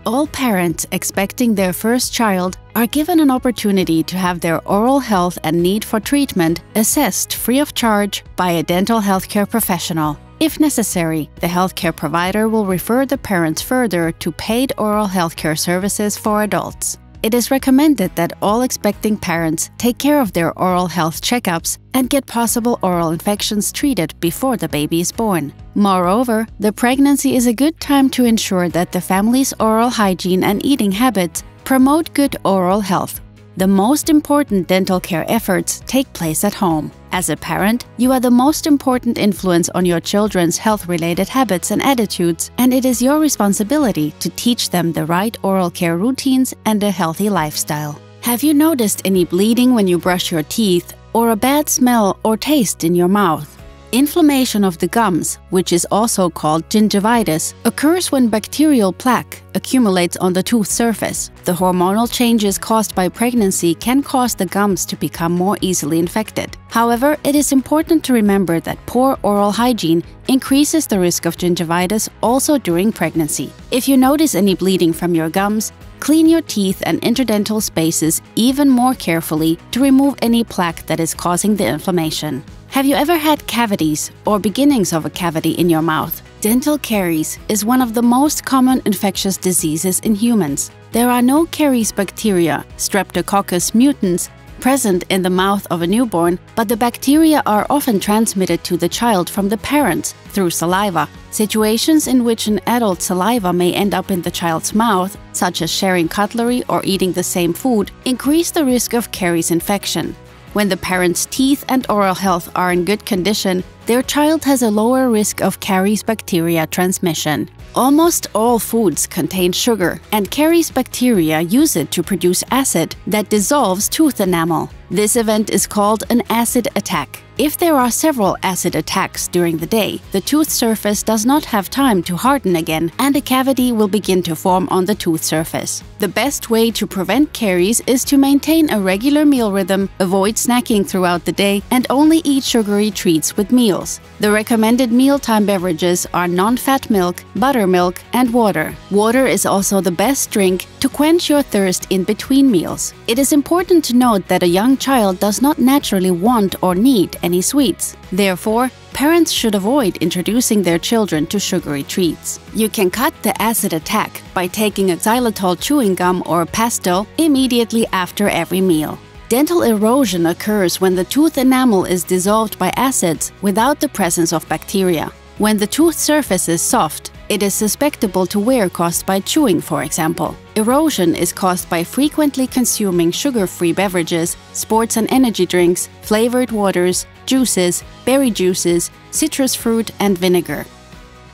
All parents expecting their first child are given an opportunity to have their oral health and need for treatment assessed free of charge by a dental healthcare professional. If necessary, the healthcare provider will refer the parents further to paid oral healthcare services for adults. It is recommended that all expecting parents take care of their oral health checkups and get possible oral infections treated before the baby is born. Moreover, the pregnancy is a good time to ensure that the family's oral hygiene and eating habits promote good oral health. The most important dental care efforts take place at home. As a parent, you are the most important influence on your children's health-related habits and attitudes, and it is your responsibility to teach them the right oral care routines and a healthy lifestyle. Have you noticed any bleeding when you brush your teeth, or a bad smell or taste in your mouth? Inflammation of the gums, which is also called gingivitis, occurs when bacterial plaque accumulates on the tooth surface. The hormonal changes caused by pregnancy can cause the gums to become more easily infected. However, it is important to remember that poor oral hygiene increases the risk of gingivitis also during pregnancy. If you notice any bleeding from your gums, clean your teeth and interdental spaces even more carefully to remove any plaque that is causing the inflammation. Have you ever had cavities or beginnings of a cavity in your mouth? Dental caries is one of the most common infectious diseases in humans. There are no caries bacteria, Streptococcus mutans, present in the mouth of a newborn, but the bacteria are often transmitted to the child from the parents through saliva. Situations in which an adult saliva may end up in the child's mouth, such as sharing cutlery or eating the same food, increase the risk of caries infection. When the parent's teeth and oral health are in good condition, their child has a lower risk of caries bacteria transmission. Almost all foods contain sugar, and caries bacteria use it to produce acid that dissolves tooth enamel. This event is called an acid attack. If there are several acid attacks during the day, the tooth surface does not have time to harden again, and a cavity will begin to form on the tooth surface. The best way to prevent caries is to maintain a regular meal rhythm, avoid snacking throughout the day, and only eat sugary treats with meals. The recommended mealtime beverages are non-fat milk, buttermilk, and water. Water is also the best drink to quench your thirst in between meals. It is important to note that a young child does not naturally want or need any sweets. Therefore, parents should avoid introducing their children to sugary treats. You can cut the acid attack by taking a xylitol chewing gum or a pastil immediately after every meal. Dental erosion occurs when the tooth enamel is dissolved by acids without the presence of bacteria. When the tooth surface is soft, it is susceptible to wear caused by chewing, for example. Erosion is caused by frequently consuming sugar-free beverages, sports and energy drinks, flavored waters, juices, berry juices, citrus fruit, and vinegar.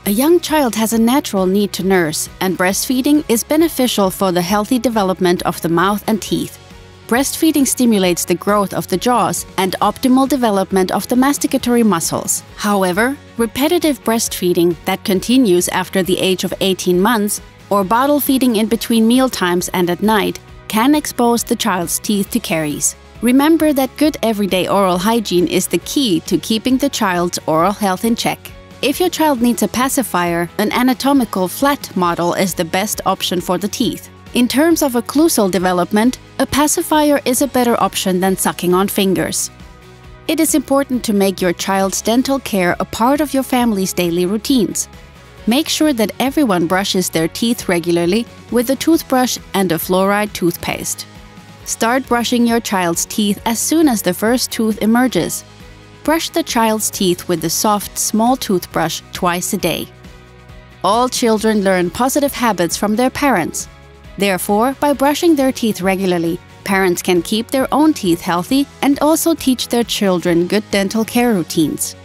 A young child has a natural need to nurse, and breastfeeding is beneficial for the healthy development of the mouth and teeth. Breastfeeding stimulates the growth of the jaws and optimal development of the masticatory muscles. However, repetitive breastfeeding that continues after the age of 18 months or bottle feeding in between mealtimes and at night can expose the child's teeth to caries. Remember that good everyday oral hygiene is the key to keeping the child's oral health in check. If your child needs a pacifier, an anatomical flat model is the best option for the teeth. In terms of occlusal development, a pacifier is a better option than sucking on fingers. It is important to make your child's dental care a part of your family's daily routines. Make sure that everyone brushes their teeth regularly with a toothbrush and a fluoride toothpaste. Start brushing your child's teeth as soon as the first tooth emerges. Brush the child's teeth with the soft, small toothbrush twice a day. All children learn positive habits from their parents. Therefore, by brushing their teeth regularly, parents can keep their own teeth healthy and also teach their children good dental care routines.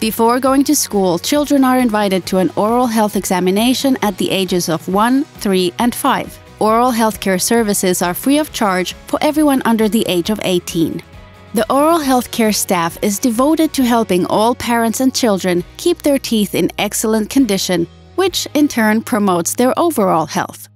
Before going to school, children are invited to an oral health examination at the ages of 1, 3, and 5. Oral healthcare services are free of charge for everyone under the age of 18. The oral healthcare staff is devoted to helping all parents and children keep their teeth in excellent condition, which in turn promotes their overall health.